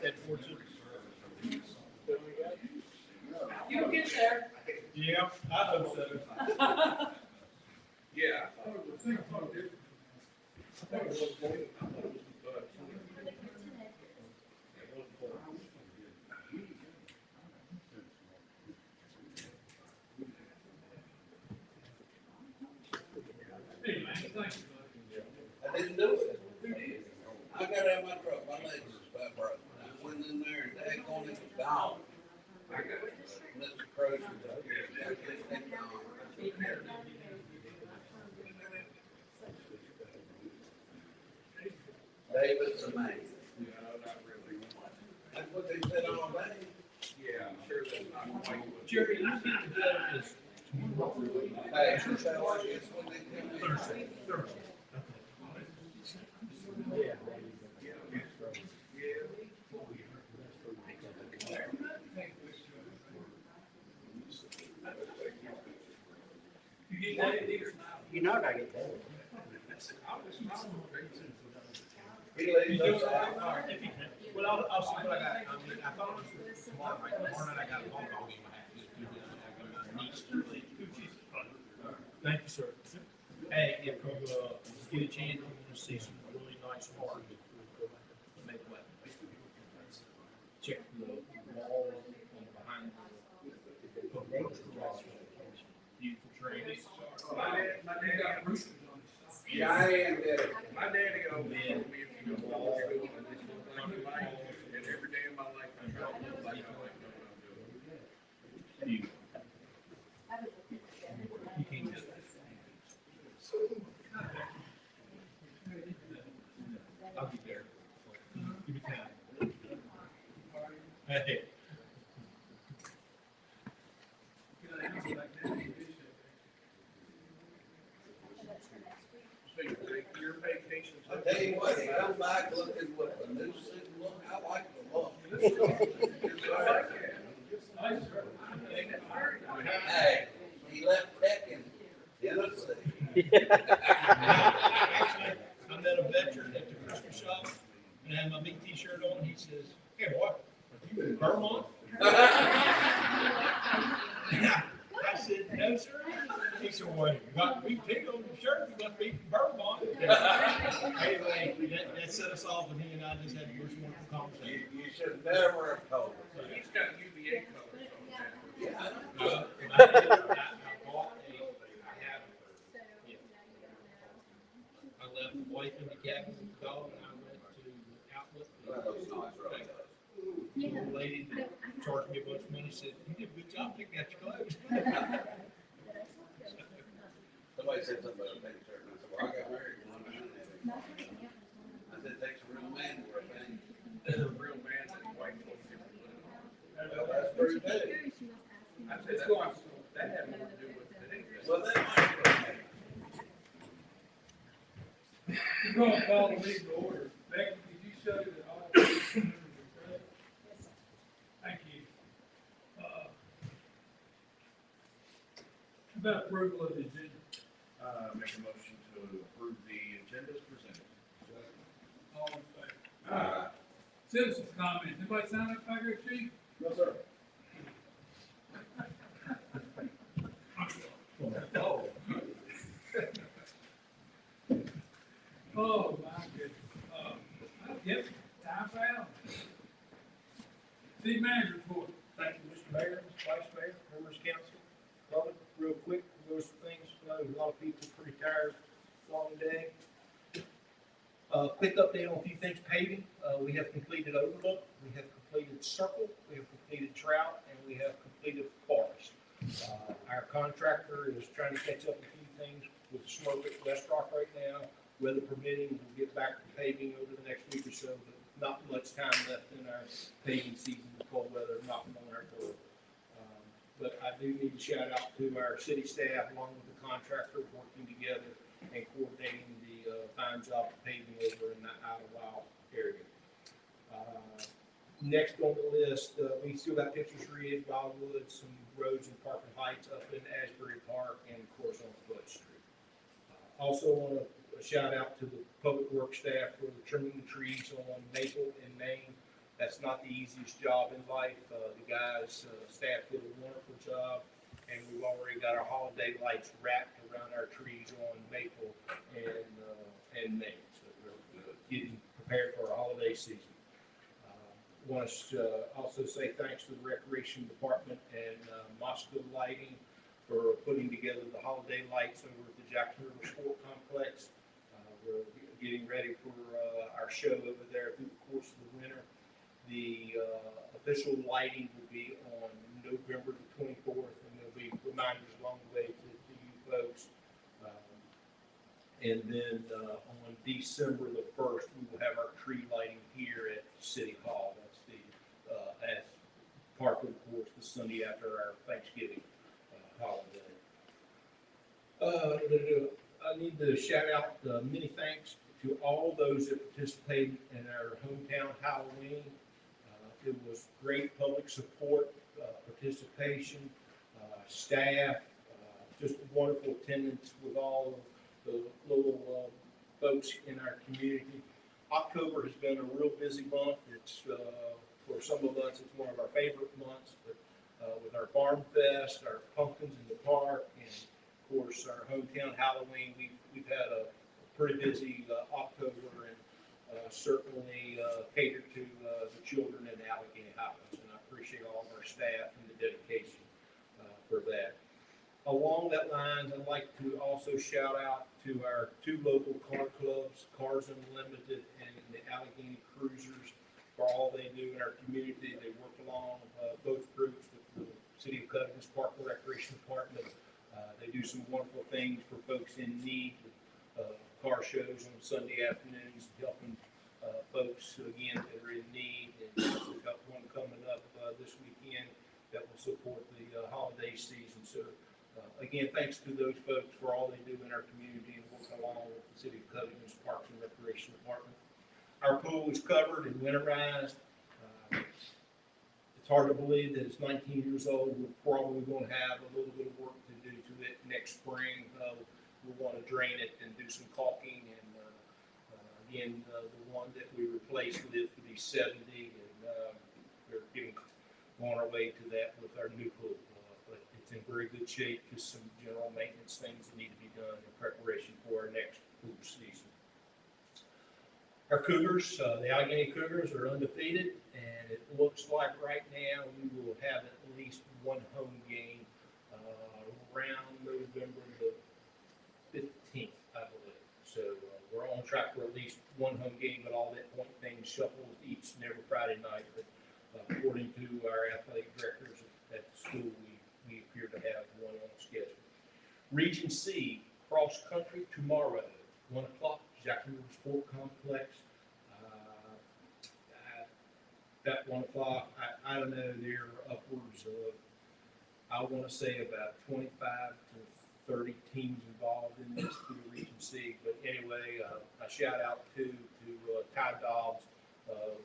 head towards it. You'll get there. Yeah, I hope so. Yeah, I thought it was different. I thought it was good. Hey, man, thank you, buddy. I didn't do it. I got out of my truck, my legs was about broke. I went in there and that on it was gone. I got it. Mr. Croce was up here, got this thing gone. David's amazing. No, not really. That's what they said all day. Yeah, I'm sure that's not quite what. Jerry, you need to go this Hey, so I guess when they tell me. Thursday. Yeah. You get that, nigga, smile. You know I get that. I was smiling. He leaves us All out. right, if you can. Well, I'll see what I got. I mean, I thought it was tomorrow night. Tomorrow night I got a phone call. Thank you, sir. Hey, if you get a chance, you're gonna see some really nice art. Make what? Check the wall behind the beautiful trees. My dad got roofing on. Yeah, I am dead. My daddy always told me if you go to law school and this whole thing in life, and every day of my life I try to live like I like know what I'm doing. You can't do that. I'll be there. Give me time. Hey. So you take your vacations. I tell you what, he come back looking with a new suit look, I like the look. Hey, he left Tech in Tennessee. Actually, I met a veteran at the Christmas shop and I had my big t-shirt on. He says, "Hey, boy, are you in Vermont?" I said, "No, sir." He said, "Well, you got big T on your shirt. You must be from Vermont." Anyway, that set us off, and he and I just had the most wonderful conversation. You should never have told So he's got UVA colors on that. me. Yeah. I bought I left the wife in the cabin with the dog, and I went to the outlet. Well, that's nice, right? The old lady that charged me a bunch of money said, "You did a good job picking out your clothes." Somebody said something about a big shirt, and I said, well, I got married one behind that. I said, it takes a real man to wear a thing. There's a real man that white folks never put it on. Well, that's true too. I said, that had more to do with it than anything. Well, that might be. You're going to call the meeting to order. Becky, did you show that all? Thank you. About approval of the agenda. Make a motion to approve the agenda as presented. All in favor? Citizens' comments. Anybody sign up back there, chief? No, sir. Oh. Oh, my goodness. Yep, time's out. City manager report. Thank you, Mr. Mayor, Mr. Vice Mayor, members of council. Robert, real quick, those things, a lot of people are pretty tired, long day. Quick update on a few things, paving. We have completed Overlook, we have completed Circle, we have completed Trout, and we have completed Forest. Our contractor is trying to catch up a few things with the smoke at West Rock right now. Weather permitting, we'll get back to paving over the next week or so, but not much time left in our paving season, the cold weather knocking on our door. But I do need to shout out to our city staff along with the contractor working together and coordinating the fine job of paving over in that Idlewild area. Next on the list, we still got Pictures Ridge, Wildwood, some roads in Parkland Heights up in Asbury Park, and of course on Flood Street. Also want to shout out to the public works staff for trimming the trees on Maple and Main. That's not the easiest job in life. The guys, staff did a wonderful job, and we've already got our holiday lights wrapped around our trees on Maple and Maine. So we're getting prepared for our holiday season. Want to also say thanks to the Recreation Department and Moscow Lighting for putting together the holiday lights over at the Jackson River Sport Complex. We're getting ready for our show over there through the course of the winter. The official lighting will be on November the 24th, and there'll be reminders along the way to you folks. And then on December the 1st, we will have our tree lighting here at City Hall. That's the as part of the course the Sunday after our Thanksgiving holiday. I need to shout out many thanks to all those that participated in our hometown Halloween. It was great public support, participation, staff, just wonderful attendance with all of the little folks in our community. October has been a real busy month. It's for some of us, it's one of our favorite months. But with our Farm Fest, our pumpkins in the park, and of course our hometown Halloween, we've had a pretty busy October, and certainly catered to the children in Allegheny Highlands. And I appreciate all of our staff and the dedication for that. Along that line, I'd like to also shout out to our two local car clubs, Cars Unlimited and the Allegheny Cruisers, for all they do in our community. They work along both groups with the City of Covington's Park and Recreation Department. They do some wonderful things for folks in need, car shows on Sunday afternoons, helping folks, again, that are in need. And we've got one coming up this weekend that will support the holiday season. So, again, thanks to those folks for all they do in our community and working along with the City of Covington's Parks and Recreation Department. Our pool is covered and winterized. It's hard to believe that it's 19 years old. We're probably going to have a little bit of work to do to it next spring. We want to drain it and do some caulking. And again, the one that we replaced lived to be 70, and we're on our way to that with our new pool. But it's in very good shape. Just some general maintenance things that need to be done in preparation for our next pool season. Our Cougars, the Allegheny Cougars, are undefeated, and it looks like right now we will have at least one home game around November the 15th, I believe. So we're on track for at least one home game, but all that point things shuffles each and every Friday night. But according to our athletic directors at the school, we appear to have one on schedule. Region C, cross country tomorrow, 1 o'clock, Jackson River Sport Complex. At 1 o'clock, I don't know, there are upwards of, I want to say about 25 to 30 teams involved in this through Region C. But anyway, a shout out to Ty Dobbs,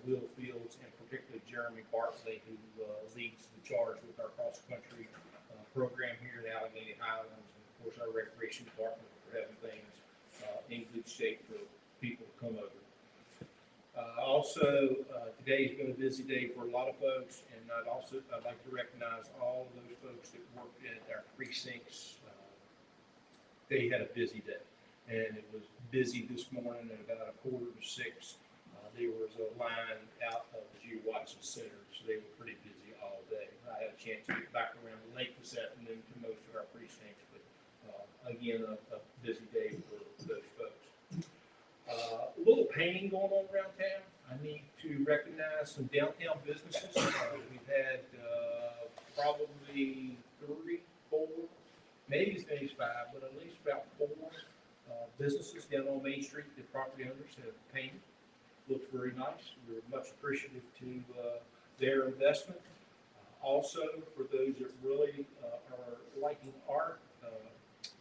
Will Fields, and particularly Jeremy Bartley, who leads the charge with our cross country program here in Allegheny Highlands, and of course our recreation department for having things in good shape for people to come over. Also, today's been a busy day for a lot of folks, and I'd like to recognize all of those folks that worked at our precincts. They had a busy day, and it was busy this morning at about 5:45. There was a line out of the G. Watson Center, so they were pretty busy all day. I had a chance to get back around the lake this afternoon to most of our precincts, but again, a busy day for those folks. A little painting going on around town. I need to recognize some downtown businesses. We've had probably 3, 4, maybe as many as 5, but at least about 4 businesses down on Main Street that property owners have painted. Looks very nice. We're much appreciative to their investment. Also, for those that really are liking art,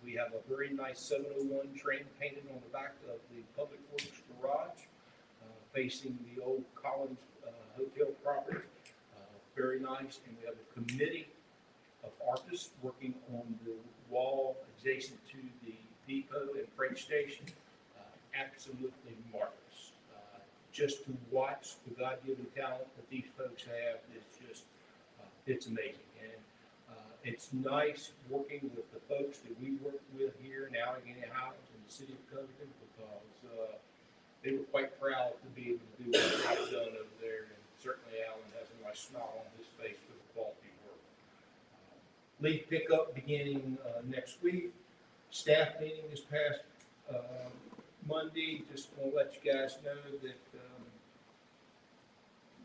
we have a very nice 701 train painted on the back of the Public Works garage, facing the old Collins Hotel property. Very nice. And we have a committee of artists working on the wall adjacent to the depot and freight station. Absolutely marvelous. just to watch the God-given talent that these folks have is just, it's amazing. And it's nice working with the folks that we work with here in Allegheny Highlands in the city of Covington, because they were quite proud to be able to do what I've done over there. And certainly Alan has a nice smile on his face for the quality work. Leaf pickup beginning next week. Staff meeting this past Monday. Just want to let you guys know that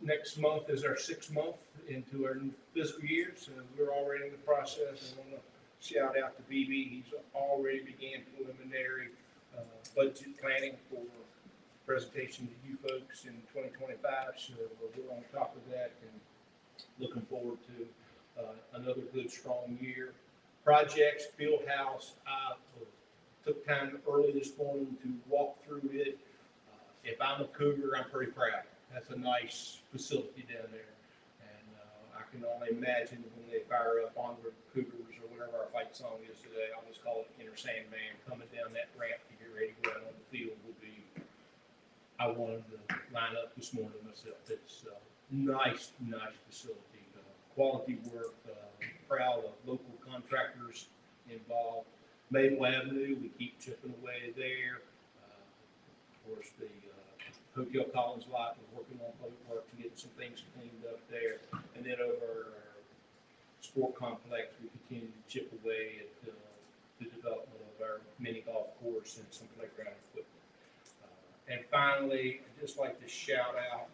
next month is our 6th month into our new fiscal year, so we're already in the process. I want to shout out to BB. He's already began preliminary budget planning for presentation to you folks in 2025. So we're on top of that and looking forward to another good, strong year. Projects, field house. I took time early this morning to walk through it. If I'm a Cougar, I'm pretty proud. That's a nice facility down there. And I can only imagine when they fire up Onward Cougars or whatever our fight song is today. I'll just call it Inner Sandman. Coming down that ramp to get ready to go out on the field would be, I wanted to line up this morning myself. It's a nice facility. Quality work. Proud of local contractors involved. Maple Avenue, we keep chipping away there. Of course, the Hotel Collins lot, we're working on public work to get some things cleaned up there. And then over our sport complex, we continue to chip away at the development of our mini golf course and some playground equipment. And finally, I'd just like to shout out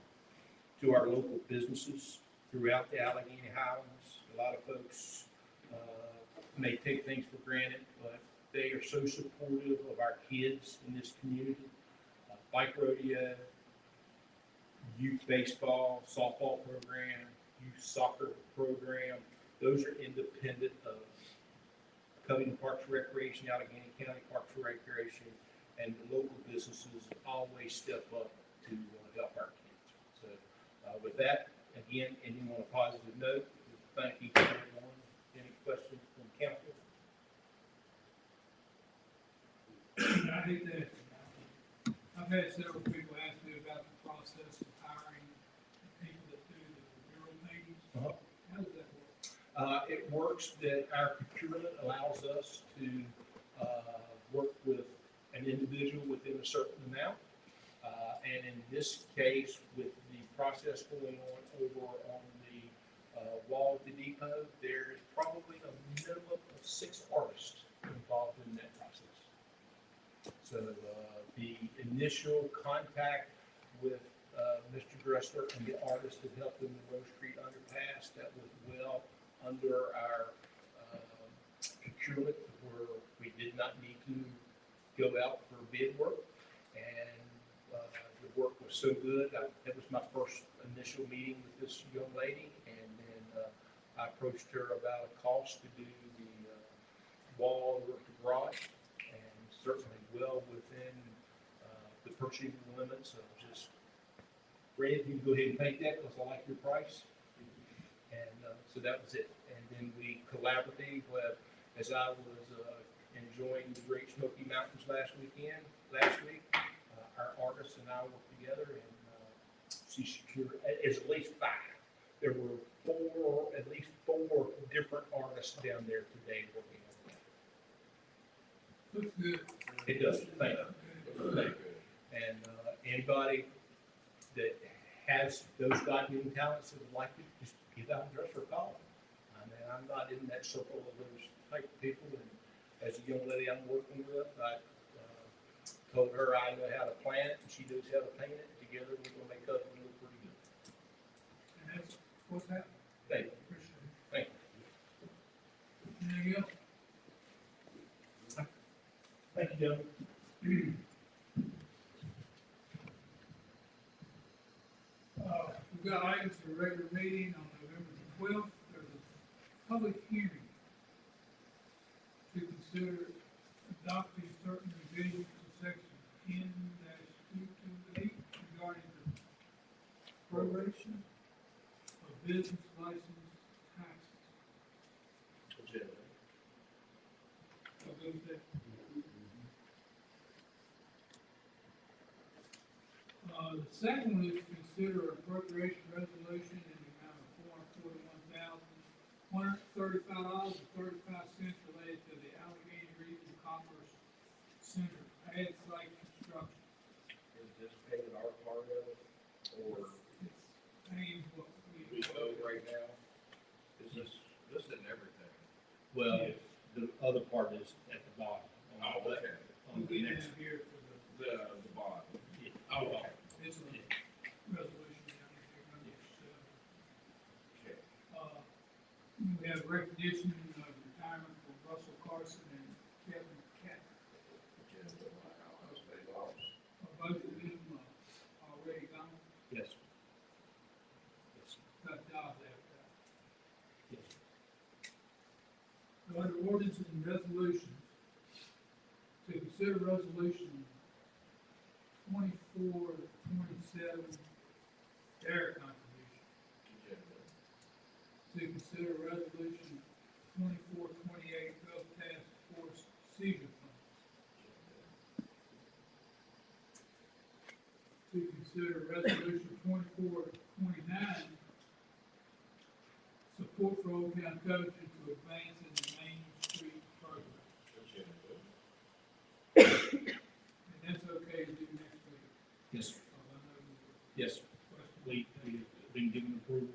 to our local businesses throughout the Allegheny Highlands. A lot of folks may take things for granted, but they are so supportive of our kids in this community. Bike rodeo, youth baseball, softball program, youth soccer program. Those are independent of Covington Parks and Recreation, Allegheny County Parks and Recreation, and the local businesses always step up to help our kids. So with that, again, ending on a positive note, thank you to everyone. Any questions from council? I hate that. I've had several people ask me about the process of hiring people that do the mural paintings. Uh-huh. How does that work? It works that our procurement allows us to work with an individual within a certain amount. And in this case, with the process going on over on the wall of the depot, there is probably a minimum of 6 artists involved in that process. So the initial contact with Mr. Gressler and the artist that helped in the Rose Street underpass, that was well under our procurement, where we did not need to go out for bid work. And the work was so good. That was my first initial meeting with this young lady, and then I approached her about a cost to do the wall or the garage, and certainly well within the purchasing limits of just, Fred, you can go ahead and paint that because I like your price. And so that was it. And then we collaboratively, as I was enjoying the Great Smoky Mountains last week, our artists and I worked together, and she secured at least 5. There were at least four different artists down there today working on that. Looks good. It does. Thank you. Thank you. And anybody that has those God-given talents that would like to just give out a dress or a call. I mean, I'm not in that circle of those type of people. And as a young lady I'm working with, I told her I know how to plant it and she knows how to paint it. Together we're going to make up and look pretty good. And that's, what's that? Thank you. Appreciate it. Thank you. Anything else? Thank you, gentlemen. We've got items for a regular meeting on November the 12th. There's a public hearing to consider adopting certain revisions to section 10-228 regarding the proration of business license taxes. I'll go with that. The second one is to consider appropriation resolution in the amount of $441,135.35 related to the Allegheny Region Commerce Center pad site construction. Is this paying our part of it, or It's paying what we we owe right now? Is this in everything? Well, Yes. the other part is at the bottom. Oh, okay. On the We next. have here for The bond. Yeah. Oh, okay. it's a resolution down here, number Okay. 7. We have recognition of retirement for Russell Carson and Kevin Cat. Both of them already gone, Yes. Yes. got jobs after that. Yes. Under ordinances and resolutions, to consider resolution 2427, their contribution. To consider resolution 2428, drug task force seizure funds. To consider resolution 2429, support for Old Town Covington to advance in the Main Street program. And that's okay to do next week. Yes. I know you Yes. requested- We've been given approval to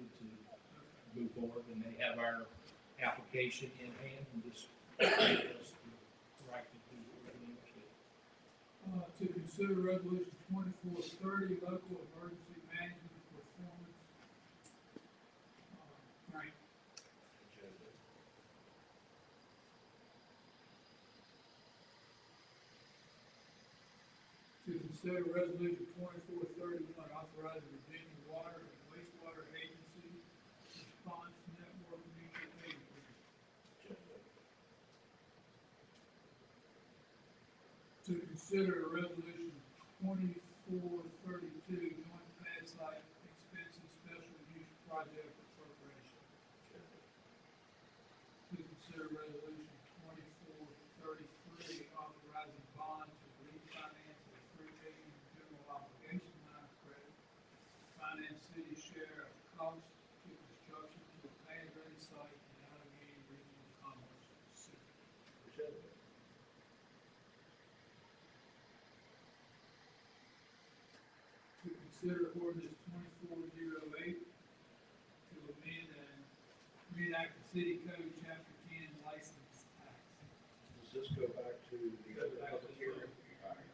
move forward, and they have our application in hand, and just give us the right to do what we need to. To consider resolution 2430, local emergency management performance. Right, to consider resolution 2431, authorizing Virginia Water and Wastewater Agency response network mutual aid agreement. To consider resolution 2432, joint pad site expenses special use project appropriation. To consider resolution 2433, authorizing bond to refinance a $3 million general obligation line of credit, finance city share of cost to construction to a pad ready site in Allegheny Regional Commerce Center. To consider ordinance 2408, to amend and reenact the city code, chapter 10, license tax. Does this go back to the other public hearing? All right.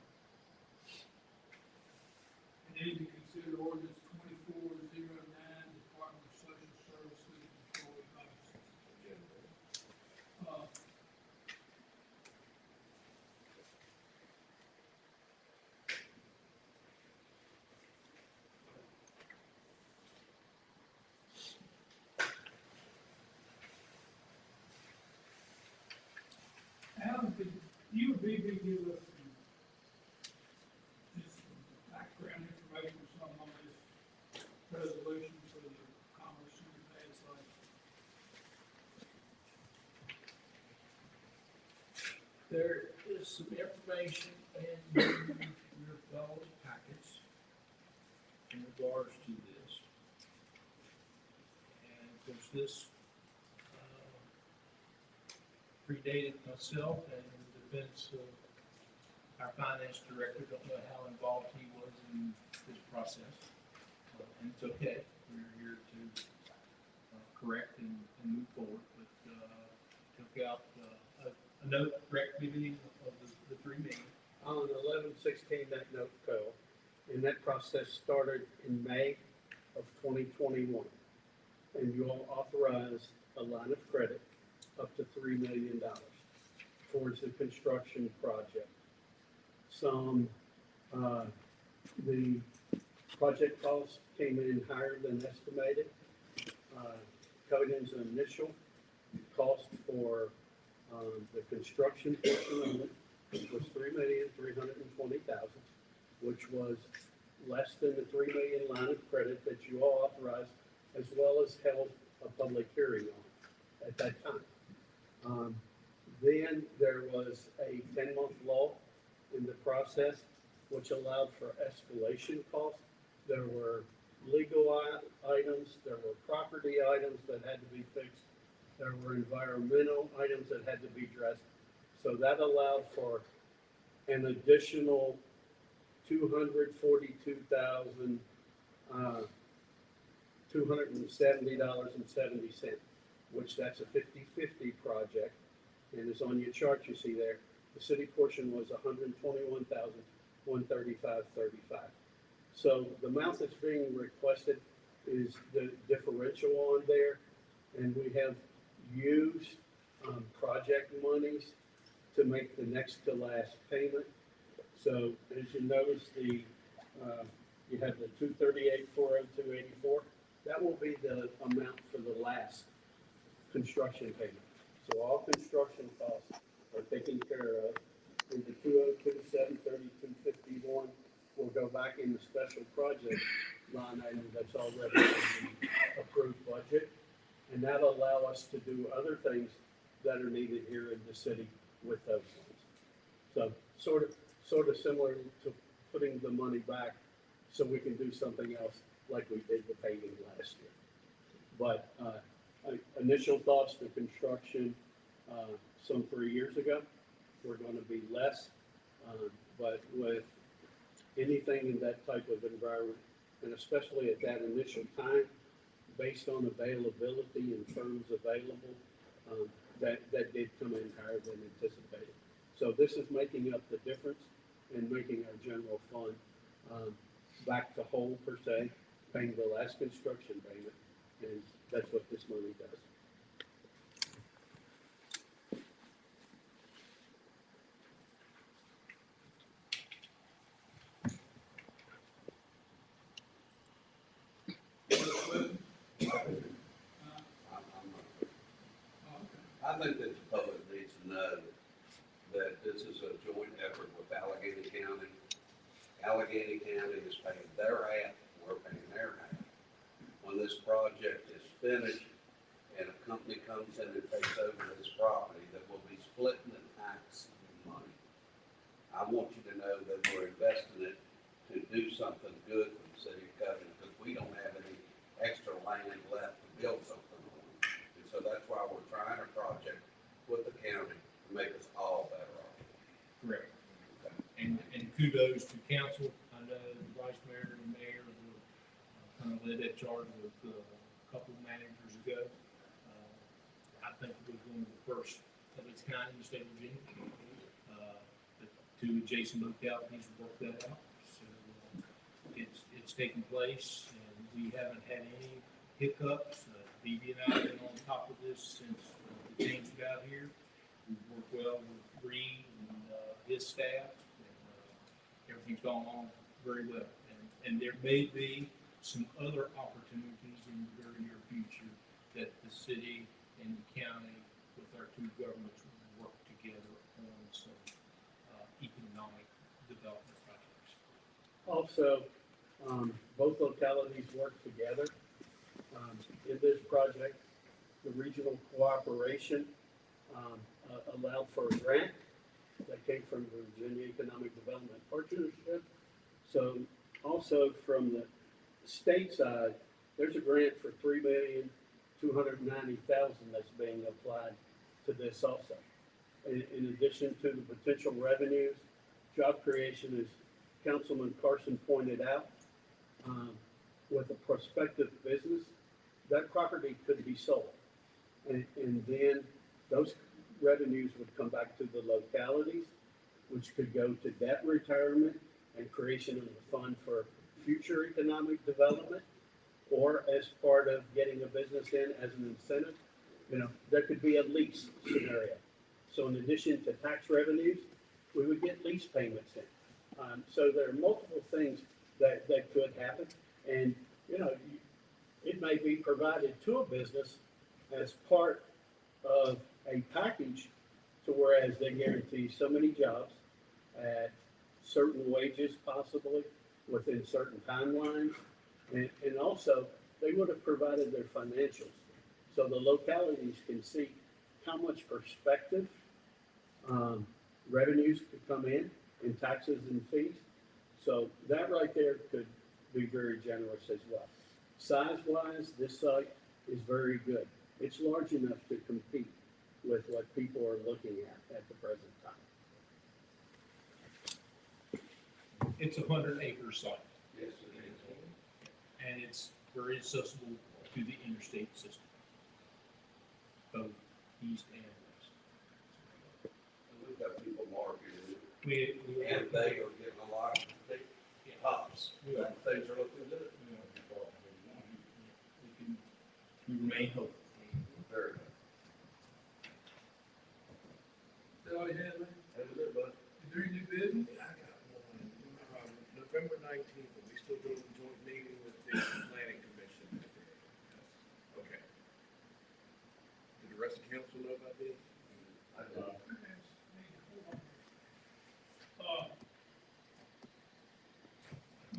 And then to consider ordinance 2409, Department of Social Services employee bonuses. Uh, Alan, could you or BB give us just some background information or something on this resolution for the Commerce Center pad site? There is some information in your fellows' packets in regards to this. And of course, this predated myself and the defense of our finance director. Don't know how involved he was in this process. And it's okay. We're here to correct and move forward. But took out a note recognition of the 3 million. On 11/16, that note fell, and that process started in May of 2021. And you all authorized a line of credit up to $3 million towards the construction project. The project cost came in higher than estimated. Covington's initial cost for the construction portion of it was $3,320,000, which was less than the $3 million line of credit that you all authorized, as well as held a public hearing on at that time. Then there was a 10-month lull in the process, which allowed for escalation costs there were legal items, there were property items that had to be fixed, there were environmental items that had to be addressed. So that allowed for an additional $242,270.70, which that's a 50/50 project. And it's on your chart you see there. The city portion was 121,135.35. So the amount that's being requested is the differential on there, and we have used project monies to make the next to last payment. So as you notice, you have the 238,402.84. That will be the amount for the last construction payment. So all construction costs are taken care of. And the 202,732.51 will go back in the special project line item that's already in the approved budget. And that'll allow us to do other things that are needed here in the city with those funds. So sort of similar to putting the money back so we can do something else like we did the paving last year. But initial thoughts, the construction some 3 years ago were going to be less, but with anything in that type of environment, and especially at that initial time, based on availability and terms available, that did come in higher than anticipated. So this is making up the difference and making our general fund back to whole per se, paying the last construction payment, and that's what this money does. I think that the public needs to know that this is a joint effort with Allegheny County. Allegheny County is paying their half, we're paying their half. When this project is finished and a company comes in and takes over this property, that will be splitting the tax money. I want you to know that we're investing it to do something good for the city of Covington, because we don't have any extra land left to build something on. And so that's why we're trying a project with the county to make us all better off. Correct. And kudos to council. I know the vice mayor and the mayor were kind of led that charge with a couple of managers ago. I think it was one of the first of its kind in the state of Virginia. The two adjacent localities worked that out. So it's taken place, and we haven't had any hiccups. BB and I have been on top of this since the teams got here. We've worked well with Reed and his staff. Everything's gone on very well. And there may be some other opportunities in the very near future that the city and the county, with our two governments, will work together on some economic development projects. Also, both localities work together in this project. The regional cooperation allowed for a grant that came from the Virginia Economic Development Partnership. So also from the state side, there's a grant for $3,290,000 that's being applied to this also. In addition to the potential revenues, job creation, as Councilman Carson pointed out, with a prospective business, that property could be sold. And then those revenues would come back to the localities, which could go to debt retirement and creation of a fund for future economic development, or as part of getting a business in as an incentive. There could be a lease scenario. So in addition to tax revenues, we would get lease payments in. So there are multiple things that could happen. And, it may be provided to a business as part of a package, to whereas they guarantee so many jobs at certain wages, possibly within certain timelines. And also, they would have provided their financials. So the localities can see how much prospective revenues could come in taxes and fees. So that right there could be very generous as well. Size-wise, this site is very good. It's large enough to compete with what people are looking at the present time. It's a 100-acre site, Yes, it is. and it's very accessible to the interstate system, both east and west. And we've got people marketing it, We and they are getting a lot of big pops. We are. Things are looking good. we remain hopeful. Very good. Is that all you have, man? That was it, bud. Is there any new business? I got one. November 19th, are we still doing a joint meeting with the planning commission? Okay. Did the rest of council know about this? I know.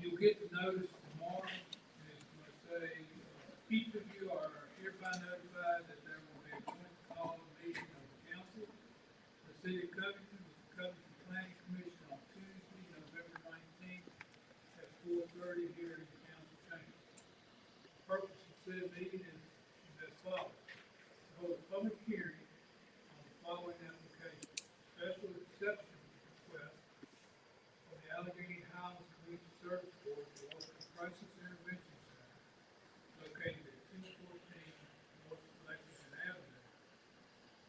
You'll get the notice tomorrow, and it's gonna say, each of you are hereby notified that there will be a joint call meeting of the council, the city of Covington, with the Covington Planning Commission on Tuesday, November 19th, at 4:30 here in the council chamber. The purpose of said meeting is as follows: to hold a public hearing on the following application: special exception request for the Allegheny Highlands Community Service Board to offer a crisis intervention center located at 214 North Lexington Avenue,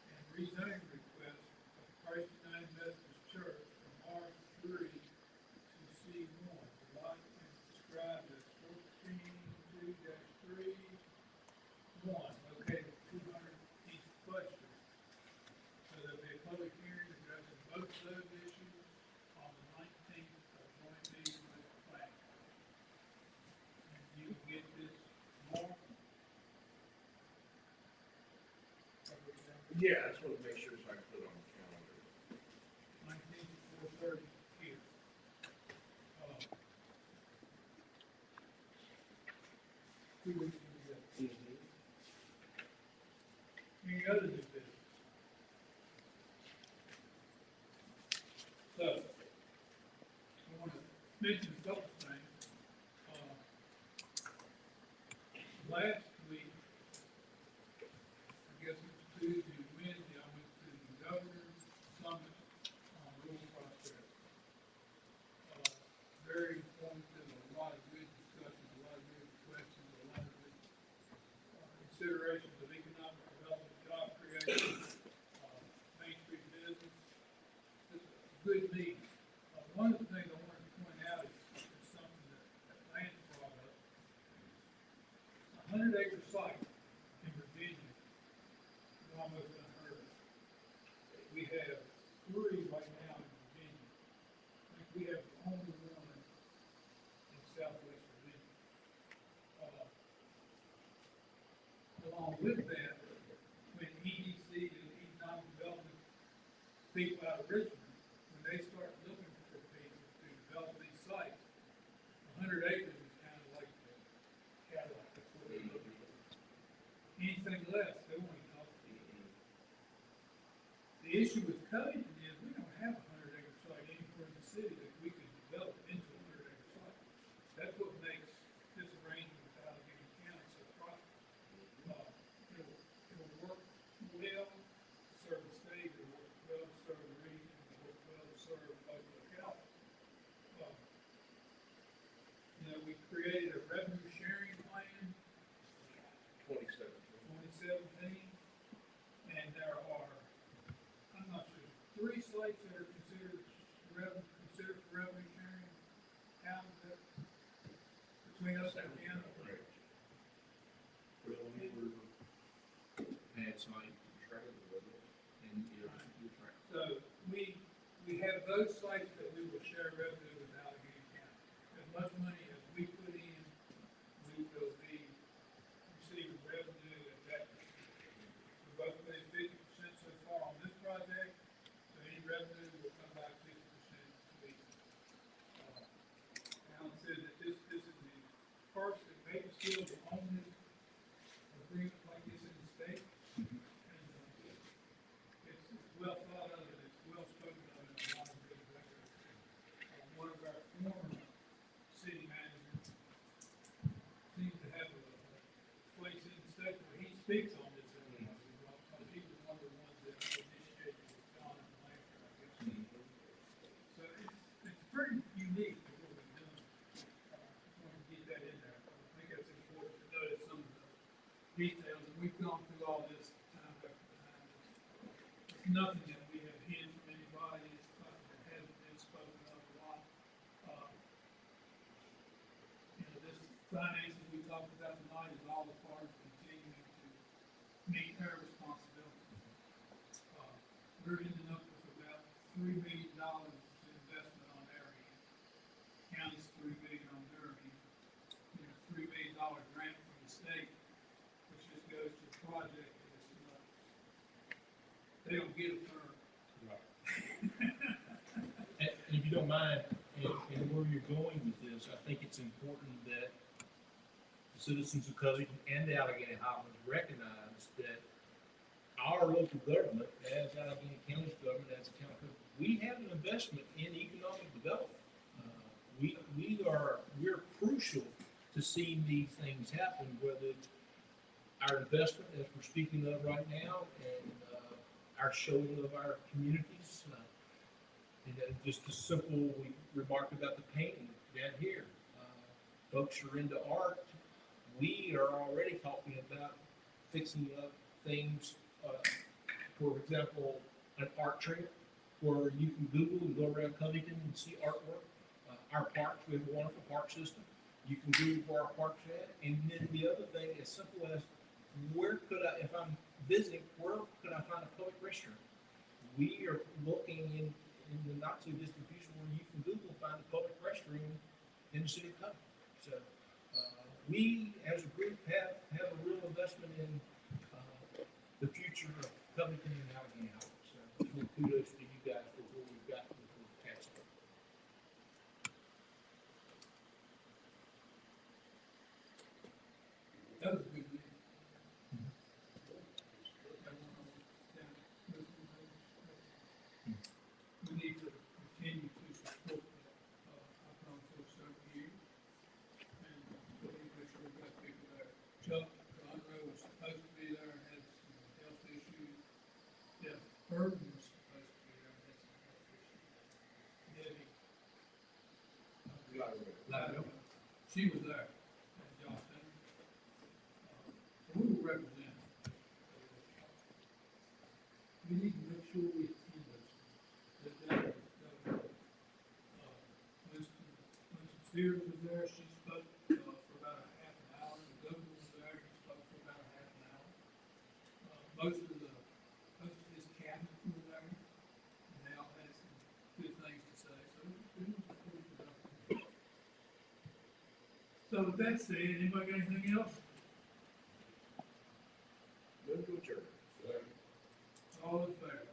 and rezoning request of Christ United Methodist Church from R3 to C1. The lot is described as 14-2-3-1, located at 200 East Flood Street. So there'll be a public hearing addressing both of those issues on the 19th of joint meeting with the planning. And you will get this tomorrow. Yeah, I just want to make sure so I can put it on the calendar. 19th at 4:30 here. Two weeks ago. Any other new business? So, I want to mention a couple things. Last week, I guess it was Tuesday or Wednesday, I went to the governor's summit on rural prosperity. Very informative, a lot of good discussions, a lot of good questions, a lot of good considerations of economic development, job creation, Main Street business. It's a good meeting. One of the things I wanted to point out is something that Lance brought up. 100-acre site in Virginia is almost unheard of. We have 3 right now in Virginia. I think we have the only one in southwest Virginia. Along with that, when EDC, the Economic Development people out of Richmond, when they start looking for people to develop these sites, 100 acres is kind of like the Cadillac. That's what they're looking for. Anything less, they won't even talk to you. The issue with Covington is we don't have a 100-acre site anywhere in the city that we could develop into a 100-acre site. That's what makes this arrangement with Allegheny County so prosperous. It'll work well to serve the state, it'll work well to serve the region, it'll work well to serve local localities. We created a revenue sharing plan 27. 2017, and there are, I'm not sure, 3 sites that are considered for revenue sharing towns that, between us and the county. Bad site, and you're right. So we have those sites that we will share revenue with Allegheny County. As much money as we put in, we will be receiving revenue at that. We're both paying 50% so far on this project, so any revenue will come back 50% to me. Alan said that this is the first, and maybe still the only agreement like this in the state. It's well thought of, and it's well spoken of, and a lot of good records. One of our former city managers speaks on this area, because he was one of the ones that initiated with John and Lantern, I guess. So it's pretty unique what we're doing. Just want to get that in there. I think it's important to notice some of the details, and we've gone through all this time after time. It's nothing that we have hid from anybody, it's something that hasn't been spoken of a lot. This finances we talked about tonight is all a part of continuing to meet our responsibilities. We're ending up with about $3 million in investment on our end. County's $3 million on their end. $3 million grant from the state, which just goes to the project, and it's, they don't get a third. And if you don't mind, and where you're going with this, I think it's important that the citizens of Covington and the Allegheny Highlands recognize that our local government, as Allegheny County's government, as a county, we have an investment in economic development. We're crucial to seeing these things happen, whether it's our investment, as we're speaking of right now, and our showing of our communities. Just a simple remark about the painting down here. Folks are into art. We are already talking about fixing up things, for example, an art trail where you can Google and go around Covington and see artwork. Our parks, we have a wonderful park system. You can Google where our park's at. And then the other thing, as simple as where could I, if I'm visiting, where could I find a public restroom? We are looking in the not too distant future where you can Google find a public restroom in the city of Covington. So we as a group have a real investment in the future of Covington and Allegheny Highlands. So kudos to you guys for where we've got with the past. That was a good news. We need to continue to support that. I've known for several years. And we need to make sure we've got people there. Chuck Conroe was supposed to be there and had some health issues. Jeff Burton was supposed to be there and had some health issues. Debbie. She was there. And Johnson. So we will represent. We need to make sure we attend those. Winston Sears was there, she spoke for about a half an hour, the governor was there, he spoke for about a half an hour. Most of his cabinet was there, and they all had some good things to say, so it was pretty productive. So with that said, anybody got anything else? Move to adjourn. All in favor?